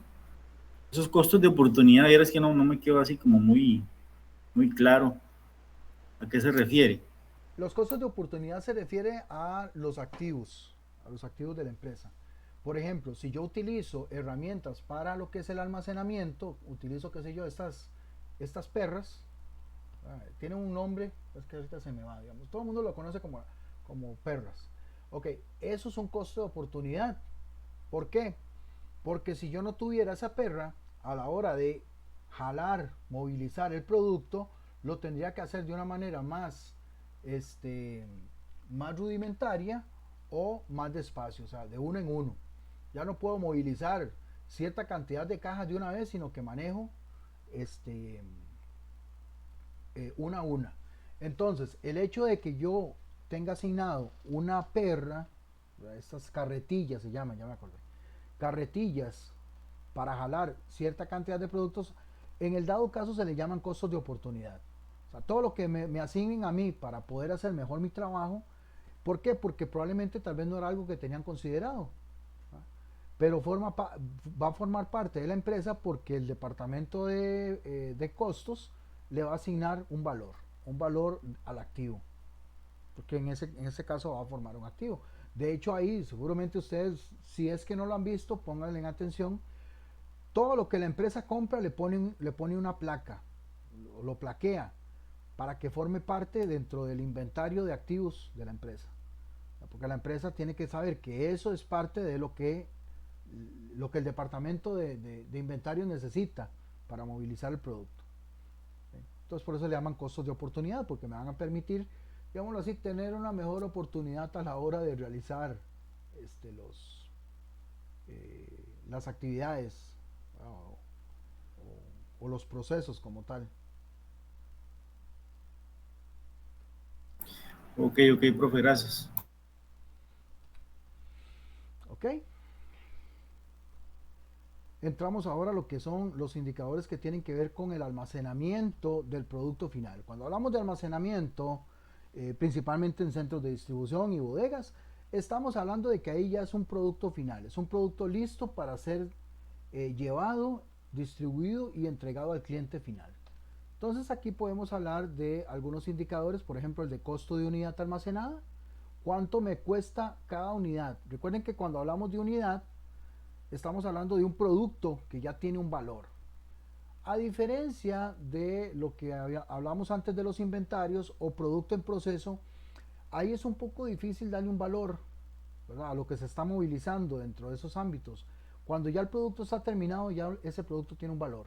Speaker 2: Esos costos de oportunidad, es que no me quedó así como muy, muy claro a qué se refiere.
Speaker 1: Los costos de oportunidad se refiere a los activos de la empresa. Por ejemplo, si yo utilizo herramientas para lo que es el almacenamiento, utilizo, qué sé yo, estas perras, tienen un nombre, es que ahorita se me va, digamos, todo el mundo lo conoce como perras. Ok, eso es un costo de oportunidad. ¿Por qué? Porque si yo no tuviera esa perra, a la hora de jalar, movilizar el producto, lo tendría que hacer de una manera este, más rudimentaria o más despacio, o sea, de uno en uno. Ya no puedo movilizar cierta cantidad de cajas de una vez, sino que manejo este, una a una. Entonces, el hecho de que yo tenga asignado una perra, estas carretillas se llaman, ya me acordé, carretillas para jalar cierta cantidad de productos, en el dado caso se le llaman costos de oportunidad. O sea, todo lo que me asignen a mí para poder hacer mejor mi trabajo, ¿por qué? Porque probablemente tal vez no era algo que tenían considerado, ¿no? Pero va a formar parte de la empresa porque el departamento de costos le va a asignar un valor al activo, porque en ese caso va a formar un activo. De hecho, ahí seguramente ustedes, si es que no lo han visto, pónganle en atención. Todo lo que la empresa compra le pone una placa, lo plaquea para que forme parte dentro del inventario de activos de la empresa. Porque la empresa tiene que saber que eso es parte de lo que el departamento de inventario necesita para movilizar el producto. Entonces por eso le llaman costos de oportunidad, porque me van a permitir, digámoslo así, tener una mejor oportunidad a la hora de realizar las actividades, o, o los procesos como tal.
Speaker 2: Ok, profe, gracias.
Speaker 1: ¿Ok? Entramos ahora a lo que son los indicadores que tienen que ver con el almacenamiento del producto final. Cuando hablamos de almacenamiento, principalmente en centros de distribución y bodegas, estamos hablando de que ahí ya es un producto final, es un producto listo para ser llevado, distribuido y entregado al cliente final. Entonces aquí podemos hablar de algunos indicadores, por ejemplo el de costo de unidad almacenada, cuánto me cuesta cada unidad. Recuerden que cuando hablamos de unidad, estamos hablando de un producto que ya tiene un valor. A diferencia de lo que hablamos antes de los inventarios o producto en proceso, ahí es un poco difícil darle un valor, ¿verdad?, a lo que se está movilizando dentro de esos ámbitos. Cuando ya el producto está terminado, ya ese producto tiene un valor,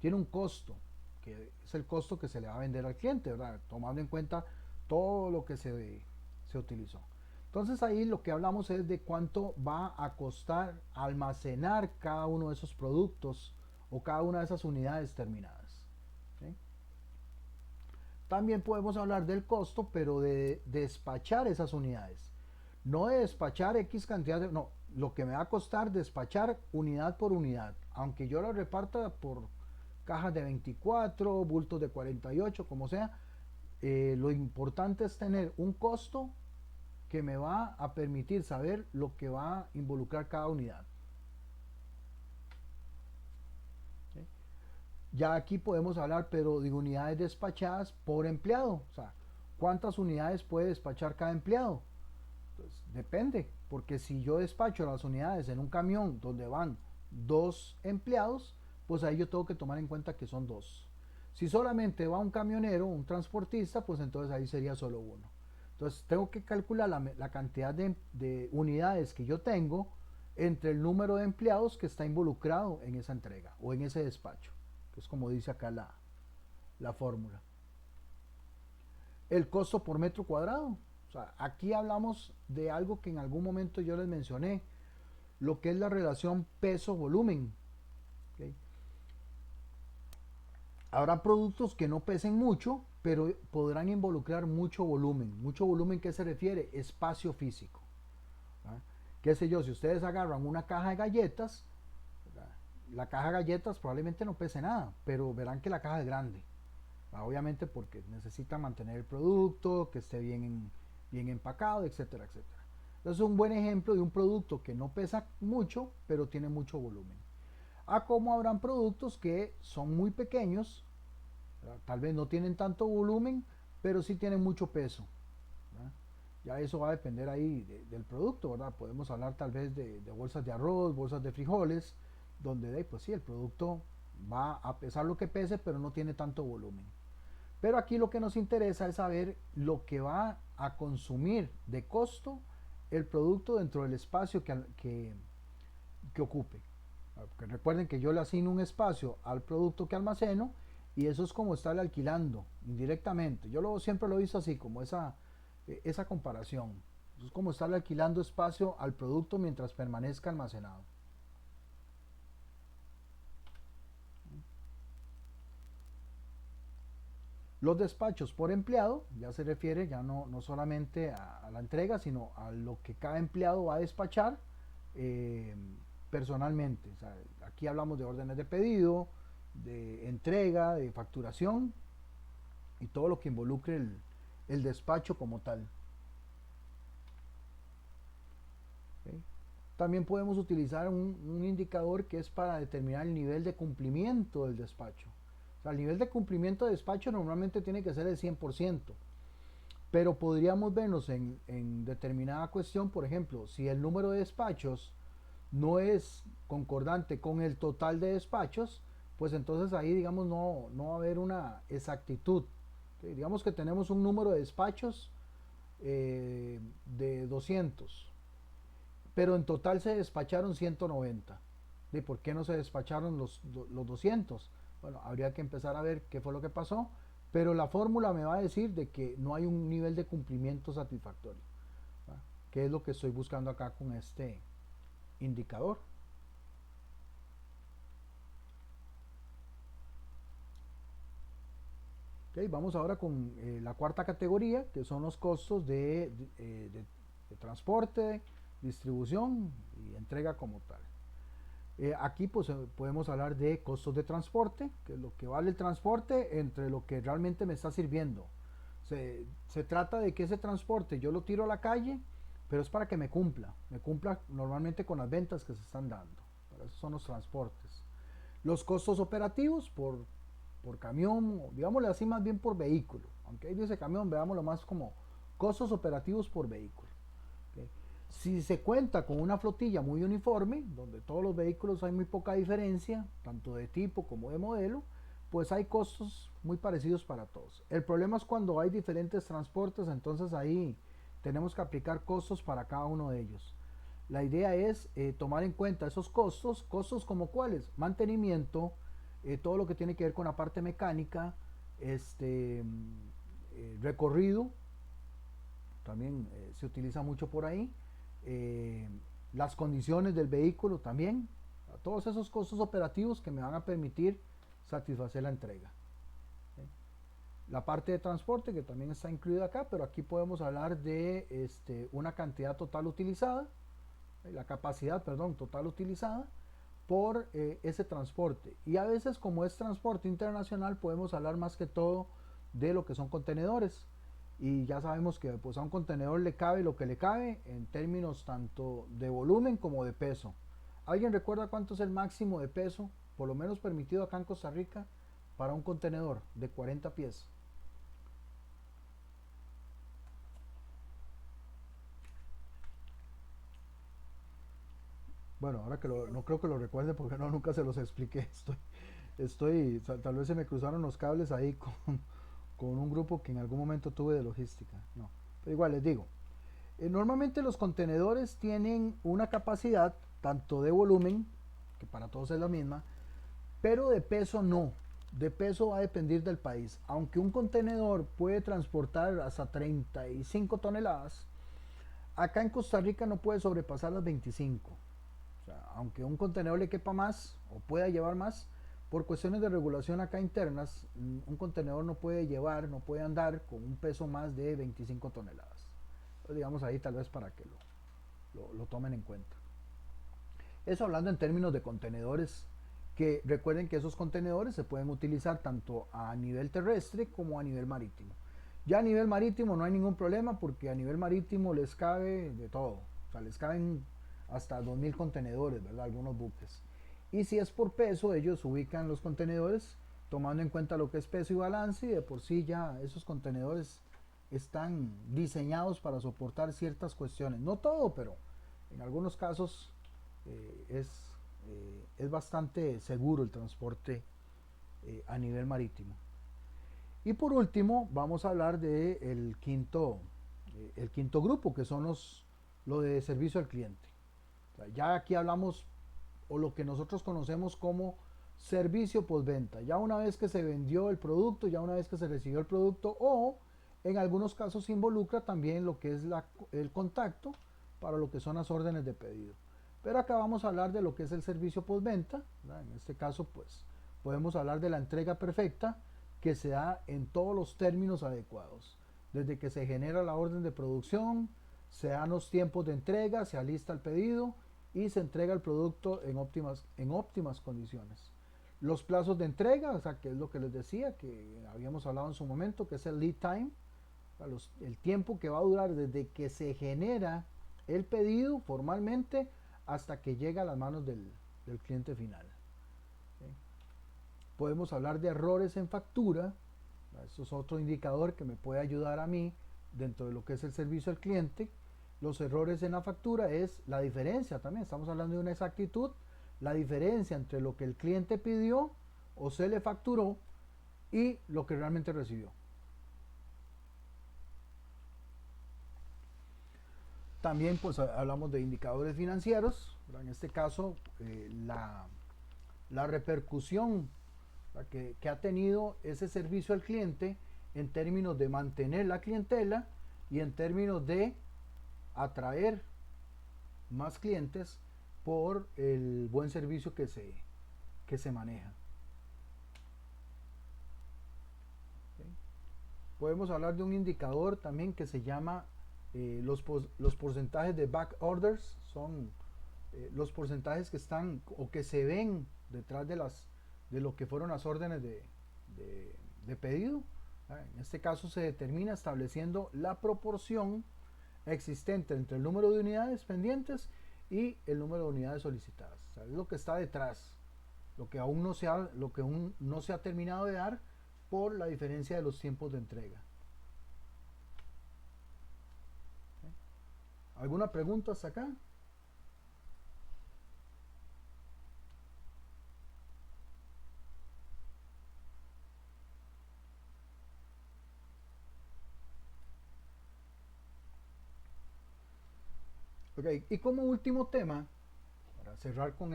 Speaker 1: tiene un costo, que es el costo que se le va a vender al cliente, ¿verdad?, tomando en cuenta todo lo que se utilizó. Entonces ahí lo que hablamos es de cuánto va a costar almacenar cada uno de esos productos o cada una de esas unidades terminadas. ¿Sí? También podemos hablar del costo, pero de despachar esas unidades. No de despachar X cantidad de... No, lo que me va a costar despachar unidad por unidad. Aunque yo la reparta por cajas de 24, bultos de 48, como sea, lo importante es tener un costo que me va a permitir saber lo que va a involucrar cada unidad. ¿Sí? Ya aquí podemos hablar, pero de unidades despachadas por empleado. O sea, ¿cuántas unidades puede despachar cada empleado? Pues depende, porque si yo despacho las unidades en un camión donde van 2 empleados, pues ahí yo tengo que tomar en cuenta que son 2. Si solamente va un camionero, un transportista, pues entonces ahí sería solo uno. Entonces tengo que calcular la cantidad de unidades que yo tengo entre el número de empleados que está involucrado en esa entrega o en ese despacho, que es como dice acá la fórmula. El costo por metro cuadrado. O sea, aquí hablamos de algo que en algún momento yo les mencioné, lo que es la relación peso-volumen. ¿Okay? Habrá productos que no pesen mucho, pero podrán involucrar mucho volumen. ¿Mucho volumen qué se refiere? Espacio físico. ¿Verdad? Qué sé yo, si ustedes agarran una caja de galletas, ¿verdad?, la caja de galletas probablemente no pese nada, pero verán que la caja es grande. Obviamente porque necesita mantener el producto, que esté bien empacado, etcétera, etcétera. Entonces es un buen ejemplo de un producto que no pesa mucho, pero tiene mucho volumen. A como habrán productos que son muy pequeños, ¿verdad? Tal vez no tienen tanto volumen, pero sí tienen mucho peso, ¿verdad? Ya eso va a depender ahí del producto, ¿verdad? Podemos hablar tal vez de bolsas de arroz, bolsas de frijoles, donde pues sí, el producto va a pesar lo que pese, pero no tiene tanto volumen. Pero aquí lo que nos interesa es saber lo que va a consumir de costo el producto dentro del espacio que ocupe. Porque recuerden que yo le asigno un espacio al producto que almaceno y eso es como estarle alquilando indirectamente. Siempre lo he visto así, como esa comparación. Eso es como estarle alquilando espacio al producto mientras permanezca almacenado. Los despachos por empleado ya se refiere ya no solamente a la entrega, sino a lo que cada empleado va a despachar eh, personalmente. O sea, aquí hablamos de órdenes de pedido, de entrega, de facturación y todo lo que involucre el despacho como tal. ¿Okay? También podemos utilizar un indicador que es para determinar el nivel de cumplimiento del despacho. O sea, el nivel de cumplimiento de despacho normalmente tiene que ser el 100%, pero podríamos vernos en determinada cuestión, por ejemplo, si el número de despachos no es concordante con el total de despachos, pues entonces ahí digamos no va a haber una exactitud. ¿Okay? Digamos que tenemos un número de despachos de 200, pero en total se despacharon 190. ¿De por qué no se despacharon los 200? Bueno, habría que empezar a ver qué fue lo que pasó, pero la fórmula me va a decir de que no hay un nivel de cumplimiento satisfactorio, ¿verdad? Que es lo que estoy buscando acá con este indicador. Okay, vamos ahora con la cuarta categoría, que son los costos de transporte, distribución y entrega como tal. Aquí pues podemos hablar de costos de transporte, que es lo que vale el transporte entre lo que realmente me está sirviendo. Se trata de que ese transporte yo lo tiro a la calle, pero es para que me cumpla normalmente con las ventas que se están dando. Para eso son los transportes. Los costos operativos por camión, digámosle así más bien por vehículo. Aunque ahí dice camión, veámoslo más como costos operativos por vehículo. ¿Okay? Si se cuenta con una flotilla muy uniforme, donde todos los vehículos hay muy poca diferencia, tanto de tipo como de modelo, pues hay costos muy parecidos para todos. El problema es cuando hay diferentes transportes, entonces ahí tenemos que aplicar costos para cada uno de ellos. La idea es tomar en cuenta esos costos como cuáles, mantenimiento, todo lo que tiene que ver con la parte mecánica, recorrido, también se utiliza mucho por ahí, las condiciones del vehículo también, todos esos costos operativos que me van a permitir satisfacer la entrega. ¿Okay? La parte de transporte que también está incluida acá, pero aquí podemos hablar de una cantidad total utilizada, la capacidad, perdón, total utilizada por ese transporte. Y a veces como es transporte internacional podemos hablar más que todo de lo que son contenedores. Y ya sabemos que pues a un contenedor le cabe lo que le cabe en términos tanto de volumen como de peso. ¿Alguien recuerda cuánto es el máximo de peso, por lo menos permitido acá en Costa Rica, para un contenedor de 40 pies? Bueno, ahora que no creo que lo recuerde porque nunca se los expliqué. Tal vez se me cruzaron los cables ahí con un grupo que en algún momento tuve de logística. No, pero igual les digo. Normalmente los contenedores tienen una capacidad tanto de volumen, que para todos es la misma, pero de peso no. De peso va a depender del país. Aunque un contenedor puede transportar hasta 35 toneladas, acá en Costa Rica no puede sobrepasar las 25. O sea, aunque un contenedor le quepa más o pueda llevar más, por cuestiones de regulación acá internas, un contenedor no puede andar con un peso más de 25 toneladas. Entonces, digamos ahí tal vez para que lo tomen en cuenta. Eso hablando en términos de contenedores, que recuerden que esos contenedores se pueden utilizar tanto a nivel terrestre como a nivel marítimo. Ya a nivel marítimo no hay ningún problema porque a nivel marítimo les cabe de todo. O sea, les caben hasta 2000 contenedores, ¿verdad? Algunos buques. Y si es por peso, ellos ubican los contenedores tomando en cuenta lo que es peso y balance, y de por sí ya esos contenedores están diseñados para soportar ciertas cuestiones. No todo, pero en algunos casos es bastante seguro el transporte a nivel marítimo. Y por último, vamos a hablar de el quinto grupo, que son lo de servicio al cliente. O sea, ya aquí hablamos, o lo que nosotros conocemos como servicio postventa. Ya una vez que se vendió el producto, ya una vez que se recibió el producto, o en algunos casos involucra también lo que es el contacto para lo que son las órdenes de pedido. Pero acá vamos a hablar de lo que es el servicio postventa. En este caso, pues podemos hablar de la entrega perfecta, que se da en todos los términos adecuados. Desde que se genera la orden de producción, se dan los tiempos de entrega, se alista el pedido y se entrega el producto en óptimas condiciones. Los plazos de entrega, o sea, que es lo que les decía, que habíamos hablado en su momento, que es el lead time, el tiempo que va a durar desde que se genera el pedido formalmente hasta que llega a las manos del cliente final. ¿Okay? Podemos hablar de errores en factura. Eso es otro indicador que me puede ayudar a mí dentro de lo que es el servicio al cliente. Los errores en la factura es la diferencia también. Estamos hablando de una exactitud. La diferencia entre lo que el cliente pidió o se le facturó y lo que realmente recibió. También pues hablamos de indicadores financieros. En este caso la repercusión que ha tenido ese servicio al cliente en términos de mantener la clientela y en términos de atraer más clientes por el buen servicio que se maneja. ¿Okay? Podemos hablar de un indicador también que se llama los porcentajes de back orders. Son los porcentajes que están o que se ven detrás de lo que fueron las órdenes de pedido. En este caso se determina estableciendo la proporción existente entre el número de unidades pendientes y el número de unidades solicitadas. O sea, es lo que está detrás, lo que aún no se ha terminado de dar por la diferencia de los tiempos de entrega. ¿Okay? ¿Alguna pregunta hasta acá? Okay. Y como último tema, para cerrar con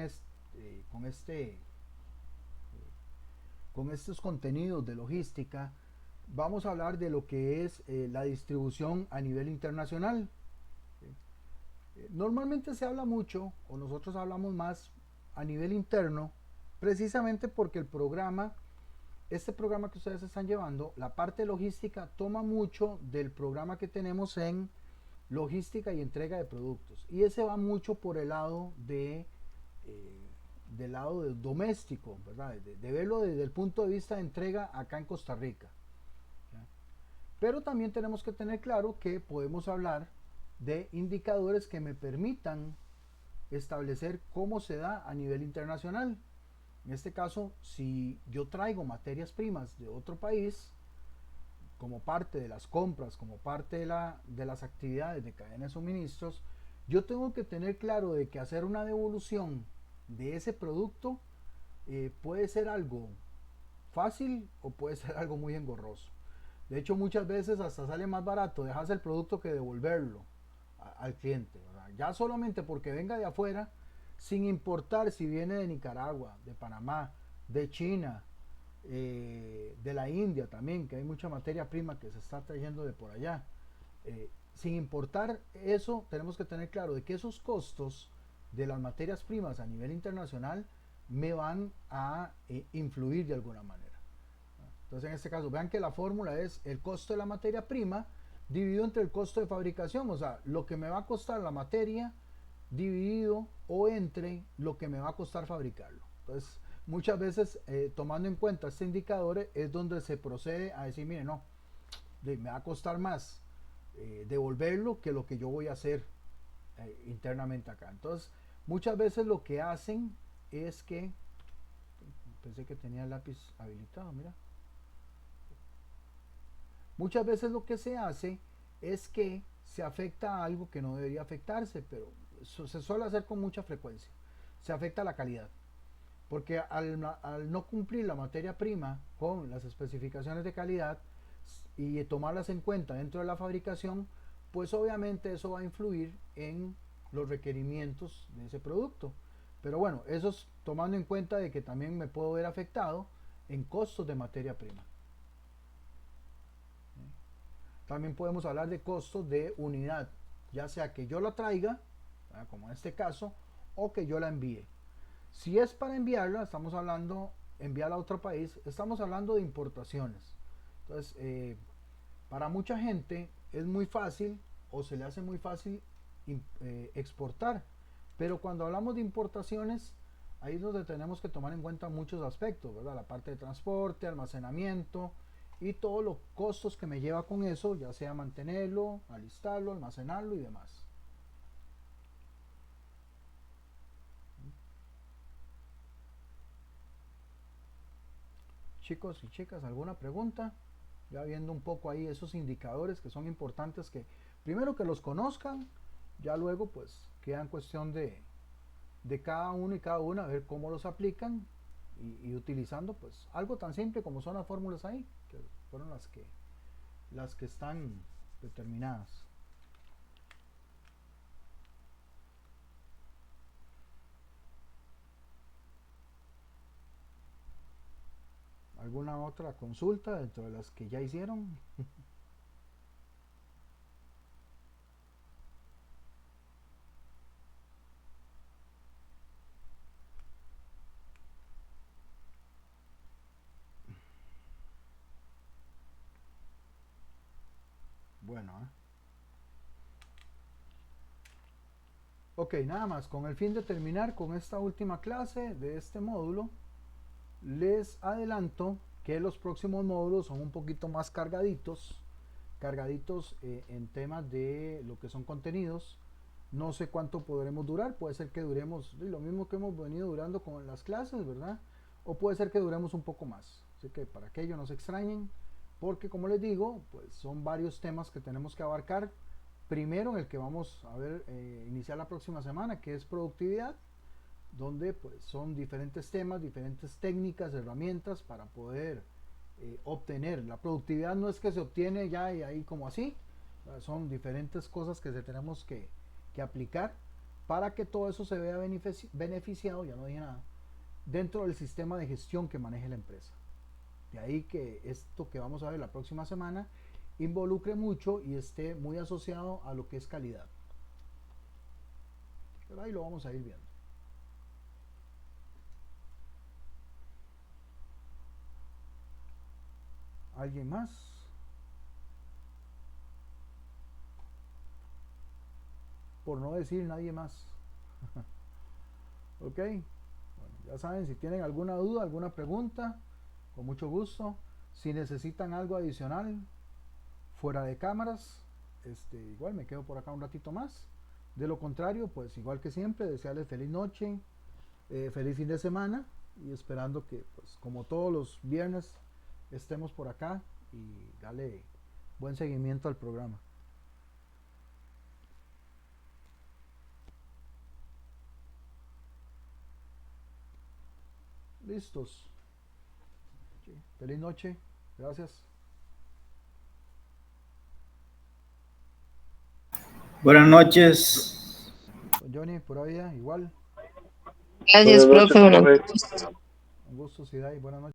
Speaker 1: estos contenidos de logística, vamos a hablar de lo que es la distribución a nivel internacional. Normalmente se habla mucho, o nosotros hablamos más a nivel interno, precisamente porque este programa que ustedes están llevando, la parte logística toma mucho del programa que tenemos en logística y entrega de productos, y ese va mucho por el lado del lado doméstico, ¿verdad? De verlo desde el punto de vista de entrega acá en Costa Rica. ¿Ya? Pero también tenemos que tener claro que podemos hablar de indicadores que me permitan establecer cómo se da a nivel internacional. En este caso, si yo traigo materias primas de otro país, como parte de las compras, como parte de las actividades de cadena de suministros, yo tengo que tener claro de que hacer una devolución de ese producto puede ser algo fácil o puede ser algo muy engorroso. De hecho, muchas veces hasta sale más barato dejarse el producto que devolverlo al cliente, ¿verdad? Ya solamente porque venga de afuera, sin importar si viene de Nicaragua, de Panamá, de China, de la India también, que hay mucha materia prima que se está trayendo de por allá. Sin importar eso, tenemos que tener claro de que esos costos de las materias primas a nivel internacional me van a influir de alguna manera. Entonces, en este caso, vean que la fórmula es el costo de la materia prima dividido entre el costo de fabricación, o sea, lo que me va a costar la materia dividido o entre lo que me va a costar fabricarlo. Entonces, muchas veces tomando en cuenta este indicador es donde se procede a decir, mire, no, me va a costar más devolverlo que lo que yo voy a hacer internamente acá. Entonces, muchas veces lo que hacen es que, pensé que tenía el lápiz habilitado, mira. Muchas veces lo que se hace es que se afecta a algo que no debería afectarse, pero eso se suele hacer con mucha frecuencia. Se afecta la calidad. Porque al no cumplir la materia prima con las especificaciones de calidad y tomarlas en cuenta dentro de la fabricación, pues obviamente eso va a influir en los requerimientos de ese producto. Pero bueno, eso es tomando en cuenta de que también me puedo ver afectado en costos de materia prima. También podemos hablar de costos de unidad, ya sea que yo la traiga, como en este caso, o que yo la envíe. Si es para enviarla, estamos hablando, enviarla a otro país, estamos hablando de importaciones. Entonces, para mucha gente es muy fácil o se le hace muy fácil exportar. Pero cuando hablamos de importaciones, ahí es donde tenemos que tomar en cuenta muchos aspectos, ¿verdad? La parte de transporte, almacenamiento y todos los costos que me lleva con eso, ya sea mantenerlo, alistarlo, almacenarlo y demás. Chicos y chicas, ¿alguna pregunta? Ya viendo un poco ahí esos indicadores que son importantes, que primero que los conozcan, ya luego pues queda en cuestión de cada uno y cada una, a ver cómo los aplican y utilizando pues algo tan simple como son las fórmulas ahí, que fueron las que están determinadas. ¿Alguna otra consulta dentro de las que ya hicieron? Bueno, ok, nada más, con el fin de terminar con esta última clase de este módulo, les adelanto que los próximos módulos son un poquito más cargaditos en temas de lo que son contenidos. No sé cuánto podremos durar, puede ser que duremos lo mismo que hemos venido durando con las clases, ¿verdad? O puede ser que duremos un poco más, así que para que ellos no se extrañen, porque como les digo, pues son varios temas que tenemos que abarcar. Primero, en el que vamos a ver, iniciar la próxima semana, que es productividad, donde pues son diferentes temas, diferentes técnicas, herramientas para poder obtener. La productividad no es que se obtiene ya y ahí como así, son diferentes cosas que tenemos que aplicar para que todo eso se vea beneficiado, ya no dije nada, dentro del sistema de gestión que maneje la empresa. De ahí que esto que vamos a ver la próxima semana involucre mucho y esté muy asociado a lo que es calidad. Pero ahí lo vamos a ir viendo. ¿Alguien más? Por no decir nadie más. Ok. Bueno, ya saben, si tienen alguna duda, alguna pregunta, con mucho gusto. Si necesitan algo adicional fuera de cámaras, igual me quedo por acá un ratito más. De lo contrario, pues igual que siempre, desearles feliz noche, feliz fin de semana, y esperando que pues como todos los viernes estemos por acá y darle buen seguimiento al programa. Listos. Sí. Feliz noche. Gracias.
Speaker 2: Buenas noches.
Speaker 1: Johnny, por ahí, igual.
Speaker 4: Gracias, profe. Buenas noches.
Speaker 1: Un gusto, Sidai. Buenas noches.